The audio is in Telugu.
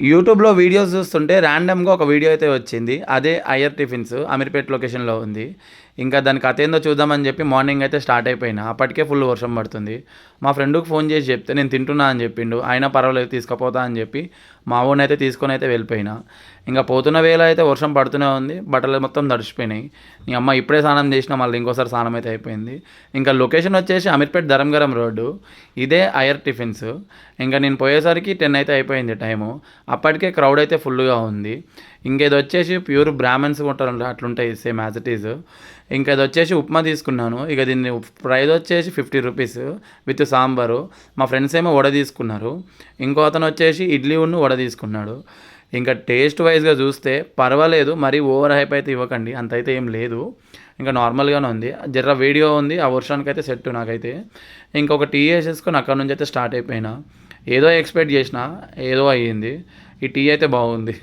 యూట్యూబ్‌లో వీడియోస్ చూస్తుంటే ర్యాండమ్‌గా ఒక వీడియో అయితే వచ్చింది. అదే అయ్యర్ టిఫిన్స్ అమీర్పేట్ లొకేషన్‌లో ఉంది. ఇంకా దాని కథేందో చూద్దామని చెప్పి మార్నింగ్ అయితే స్టార్ట్ అయిపోయినా. అప్పటికే ఫుల్ వర్షం పడుతుంది. మా ఫ్రెండ్‌కి ఫోన్ చేసి చెప్తే నేను తింటున్నా అని చెప్పిండు. అయినా పర్వాలేదు తీసుకపోతా అని చెప్పి మా వోడినైతే తీసుకొనైతే వెళ్ళిపోయినా. ఇంక పోతున్న వేళ అయితే వర్షం పడుతూనే ఉంది. బట్టలు మొత్తం తడిసిపోయినాయి. నీ అమ్మ ఇప్పుడే స్నానం చేసినా మళ్ళీ ఇంకోసారి స్నానం అయితే అయిపోయింది. ఇంకా లొకేషన్ వచ్చేసి అమీర్పేట్ ధరంగరం రోడ్డు. ఇదే అయ్యర్ టిఫిన్స్. ఇంకా నేను పోయేసరికి 10 అయితే అయిపోయింది టైము. అప్పటికే క్రౌడ్ అయితే ఫుల్గా ఉంది. ఇంకేది వచ్చేసి ప్యూర్ బ్రాహ్మణ్స్ ఉంటారు అట్లుంటాయి సేమ్ యాజ్ ఇట్ ఈజ్. ఇంకా ఇది వచ్చేసి ఉప్మా తీసుకున్నాను. ఇక దీన్ని ప్రైస్ వచ్చేసి 50 రూపీస్ విత్ సాంబారు. మా ఫ్రెండ్స్ ఏమో వడ తీసుకున్నారు. ఇంకో అతను వచ్చేసి ఇడ్లీ ఉన్ను వడ తీసుకున్నాడు. ఇంకా టేస్ట్ వైజ్గా చూస్తే పర్వాలేదు, మరీ ఓవర్ హైప్ అయితే ఇవ్వకండి, అంత అయితే ఏం లేదు, ఇంకా నార్మల్గానే ఉంది. జర్ర వీడియో ఉంది, ఆ వర్షానికి అయితే సెట్ నాకైతే. ఇంకొక టీ వేసేసుకొని అక్కడ నుంచి అయితే స్టార్ట్ అయిపోయినా. ఏదో ఎక్స్పెక్ట్ చేసిన, ఏదో అయ్యింది. ఈ టీ అయితే బాగుంది.